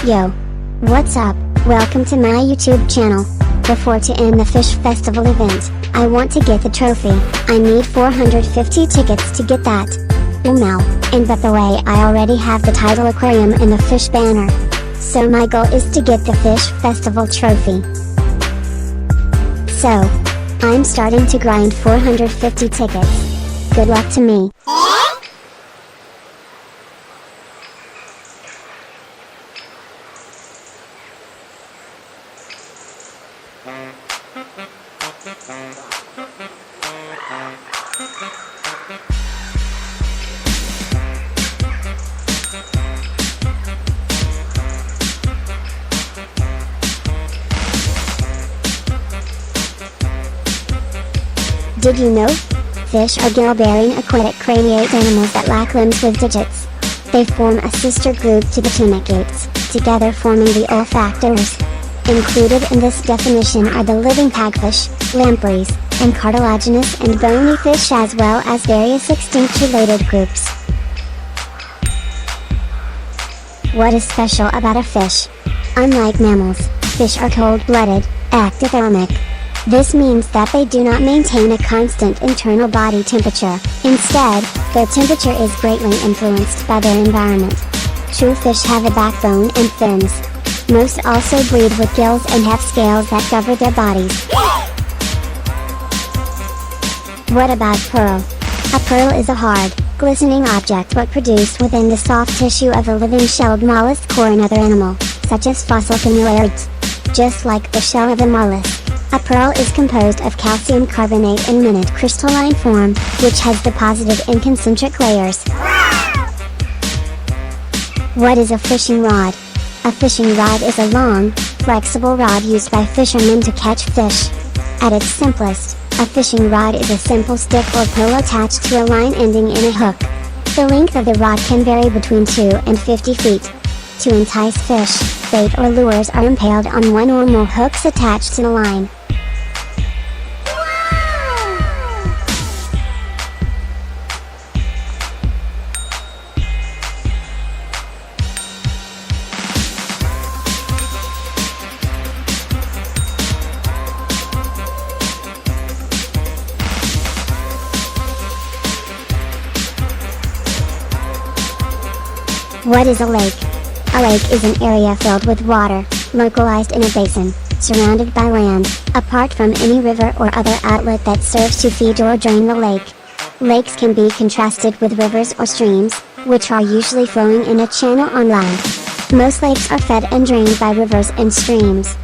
Yo! What's up? Welcome to my YouTube channel. Before to end the Fish Festival event, I want to get the trophy. I need 450 tickets to get that. Now, and by the way, I already have the title aquarium and the fish banner. So my goal is to get the Fish Festival trophy. So, I'm starting to grind 450 tickets. Good luck to me. Did you know? Fish are gill-bearing aquatic craniate animals that lack limbs with digits. They form a sister group to the tunicates, together forming the olfactors. Included in this definition are the living hagfish, lampreys, and cartilaginous and bony fish as well as various extinct-related groups. What is special about a fish? Unlike mammals, fish are cold-blooded, ectothermic. This means that they do not maintain a constant internal body temperature. Instead, their temperature is greatly influenced by their environment. True fish have a backbone and fins. Most also breed with gills and have scales that cover their bodies. What about pearl? A pearl is a hard, glistening object but produced within the soft tissue of a living shelled mollusk or another animal, such as fossil camelids. Just like the shell of a mollusk, a pearl is composed of calcium carbonate in minute crystalline form, which has deposited in concentric layers. What is a fishing rod? A fishing rod is a long, flexible rod used by fishermen to catch fish. At its simplest, a fishing rod is a simple stick or pole attached to a line ending in a hook. The length of the rod can vary between 2 and 50 feet. To entice fish, bait or lures are impaled on one or more hooks attached to the line. What is a lake? A lake is an area filled with water, localized in a basin, surrounded by land, apart from any river or other outlet that serves to feed or drain the lake. Lakes can be contrasted with rivers or streams, which are usually flowing in a channel on land. Most lakes are fed and drained by rivers and streams.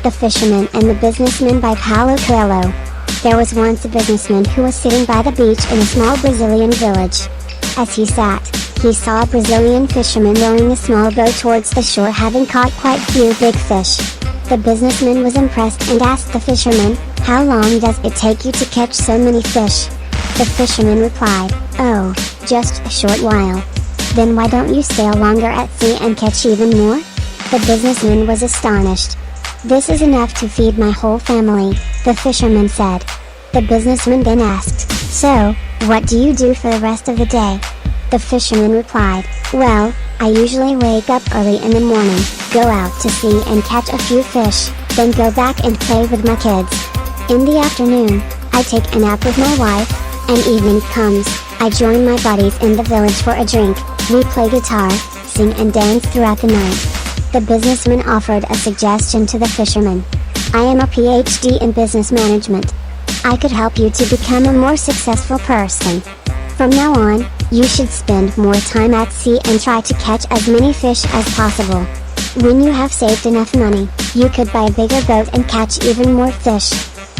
The Fisherman and the Businessman by Paulo Coelho. There was once a businessman who was sitting by the beach in a small Brazilian village. As he sat, he saw a Brazilian fisherman rowing a small boat towards the shore, having caught quite few big fish. The businessman was impressed and asked the fisherman, "How long does it take you to catch so many fish?" The fisherman replied, "Oh, just a short while." "Then why don't you sail longer at sea and catch even more?" The businessman was astonished. "This is enough to feed my whole family," the fisherman said. The businessman then asked, "So, what do you do for the rest of the day?" The fisherman replied, "Well, I usually wake up early in the morning, go out to sea and catch a few fish, then go back and play with my kids. In the afternoon, I take a nap with my wife, and evening comes, I join my buddies in the village for a drink, we play guitar, sing and dance throughout the night." The businessman offered a suggestion to the fisherman. "I am a PhD in business management. I could help you to become a more successful person. From now on, you should spend more time at sea and try to catch as many fish as possible. When you have saved enough money, you could buy a bigger boat and catch even more fish.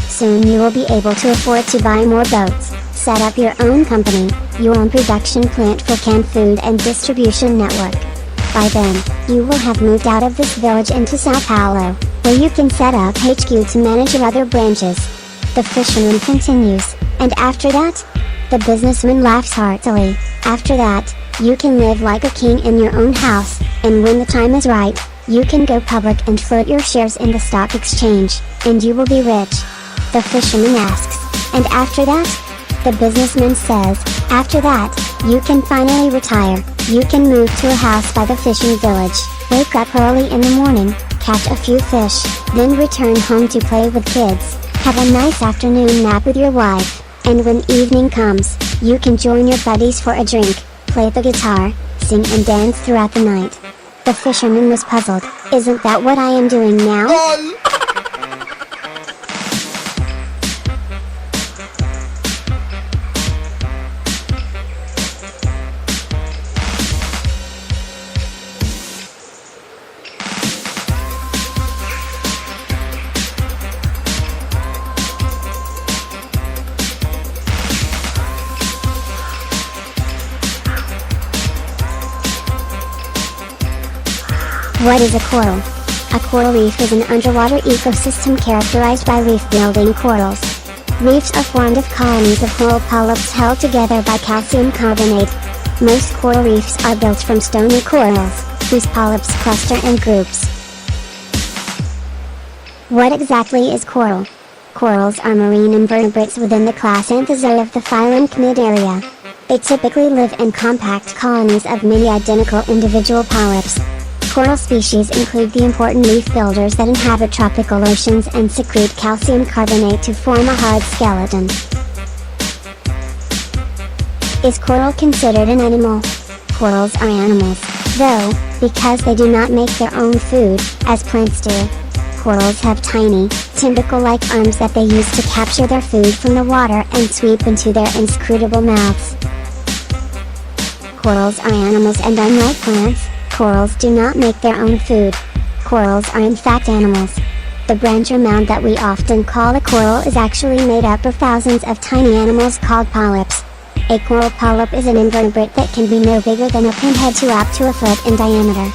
Soon you will be able to afford to buy more boats, set up your own company, your own production plant for canned food and distribution network. By then, you will have moved out of this village into Sao Paulo, where you can set up HQ to manage your other branches. The fisherman continues, and after that? The businessman laughs heartily. After that, you can live like a king in your own house, and when the time is right, you can go public and float your shares in the stock exchange, and you will be rich. The fisherman asks, and after that? The businessman says, after that, you can finally retire, you can move to a house by the fishing village, wake up early in the morning, catch a few fish, then return home to play with kids, have a nice afternoon nap with your wife, and when evening comes, you can join your buddies for a drink, play the guitar, sing and dance throughout the night. The fisherman was puzzled. Isn't that what I am doing now? What is a coral? A coral reef is an underwater ecosystem characterized by reef-building corals. Reefs are formed of colonies of coral polyps held together by calcium carbonate. Most coral reefs are built from stony corals, whose polyps cluster in groups. What exactly is coral? Corals are marine invertebrates within the class Anthozoa of the phylum Cnidaria. They typically live in compact colonies of many identical individual polyps. Coral species include the important reef builders that inhabit tropical oceans and secrete calcium carbonate to form a hard skeleton. Is coral considered an animal? Corals are animals, though, because they do not make their own food, as plants do. Corals have tiny, tentacle-like arms that they use to capture their food from the water and sweep into their inscrutable mouths. Corals are animals, and unlike plants, corals do not make their own food. Corals are in fact animals. The branch mound that we often call a coral is actually made up of thousands of tiny animals called polyps. A coral polyp is an invertebrate that can be no bigger than a pinhead to up to a foot in diameter.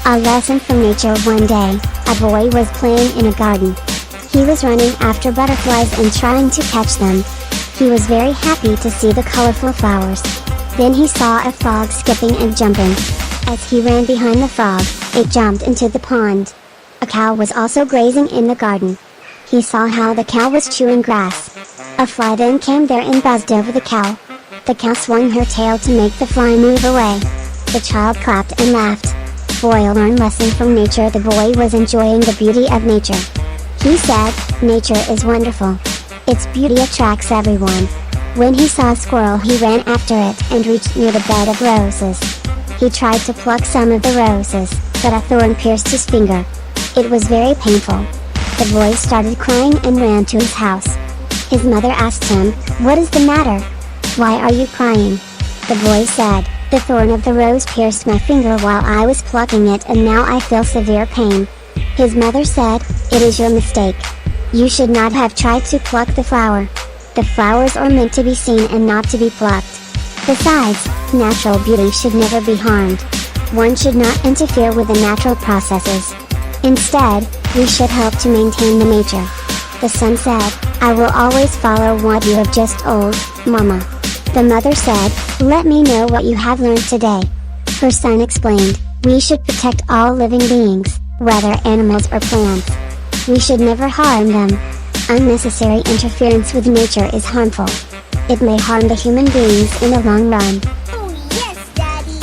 A lesson from nature. One day, a boy was playing in a garden. He was running after butterflies and trying to catch them, He was very happy to see the colorful flowers. Then he saw a frog skipping and jumping. As he ran behind the frog, it jumped into the pond. A cow was also grazing in the garden. He saw how the cow was chewing grass. A fly then came there and buzzed over the cow. The cow swung her tail to make the fly move away. The child clapped and laughed. Boy learned lesson from nature. The boy was enjoying the beauty of nature. He said, "Nature is wonderful. Its beauty attracts everyone." When he saw a squirrel, he ran after it and reached near the bed of roses. He tried to pluck some of the roses, but a thorn pierced his finger. It was very painful. The boy started crying and ran to his house. His mother asked him, "What is the matter? Why are you crying?" The boy said, "The thorn of the rose pierced my finger while I was plucking it and now I feel severe pain." His mother said, "It is your mistake. You should not have tried to pluck the flower. The flowers are meant to be seen and not to be plucked. Besides, natural beauty should never be harmed. One should not interfere with the natural processes. Instead, we should help to maintain the nature." The son said, "I will always follow what you have just told, Mama." The mother said, "Let me know what you have learned today." Her son explained, "We should protect all living beings, whether animals or plants. We should never harm them. Unnecessary interference with nature is harmful. It may harm the human beings in the long run." Oh yes, Daddy!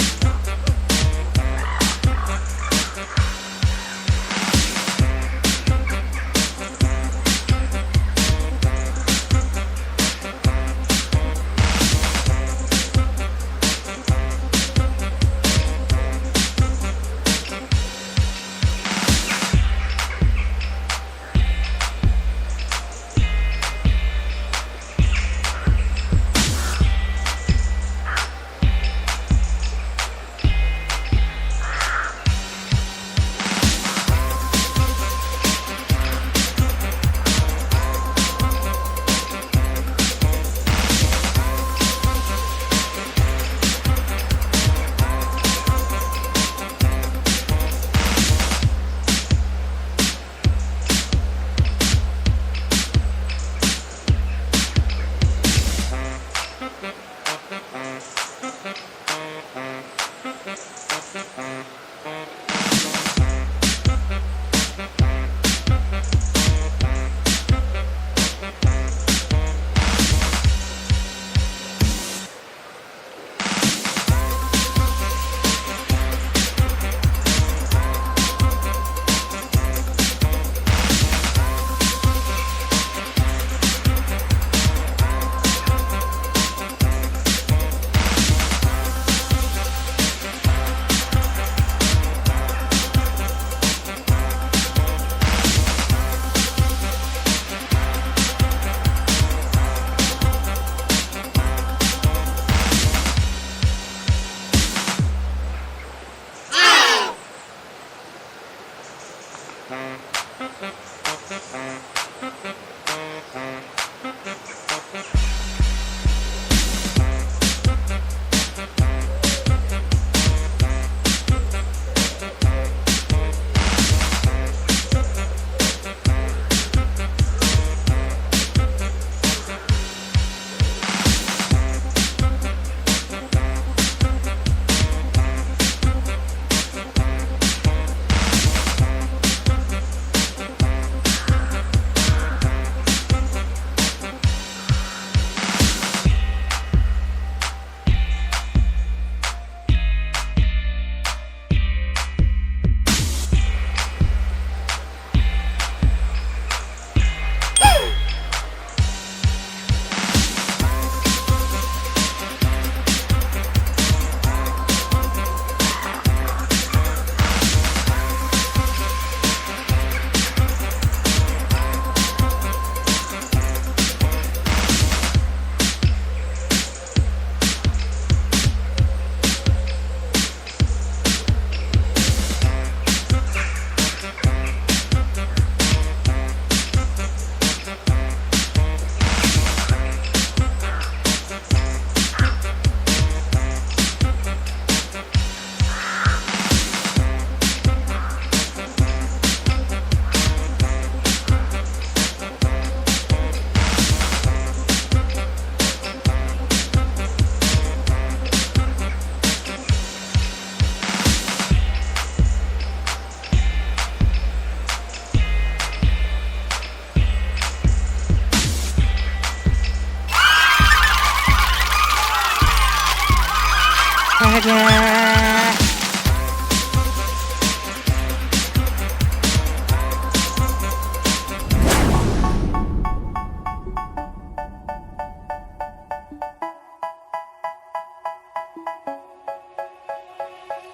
yeah.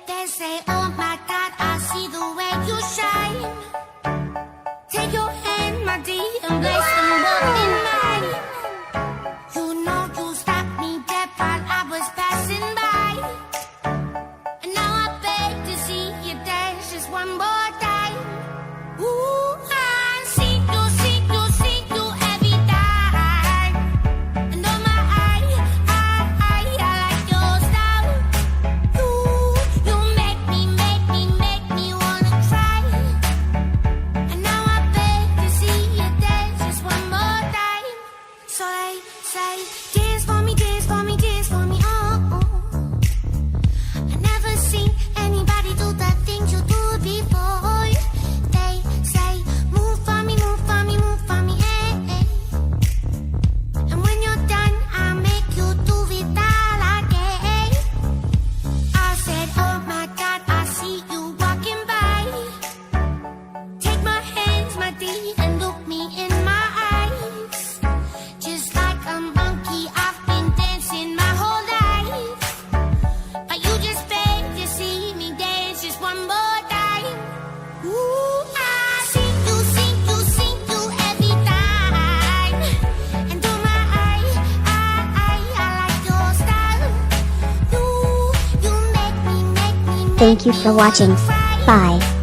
They say, oh my God, I see the way you shine. Take your hand, my dear, and place them both in mine. You know you stopped me dead while I was passing by. And now I beg to see you dance just one more time. Ooh, I see you, see you, see you every time. And oh my, I like your style. You make me wanna try. And now I beg to see you dance just one more time. So they say, dance for me, dance for me, dance for me, oh. I never seen anybody do the things you do before. They say, move for me, move for me, move for me, eh, eh. And when you're done, I'll make you do it all again. I said, oh my God, I see you walking by. Take my hands, my dear, and look me in my eyes. Just like a monkey, I've been dancing my whole life. But you just beg to see me dance just one more time. Ooh, I see you, see you, see you every time. And oh my, I like your style. You make me Thank you for watching. Bye.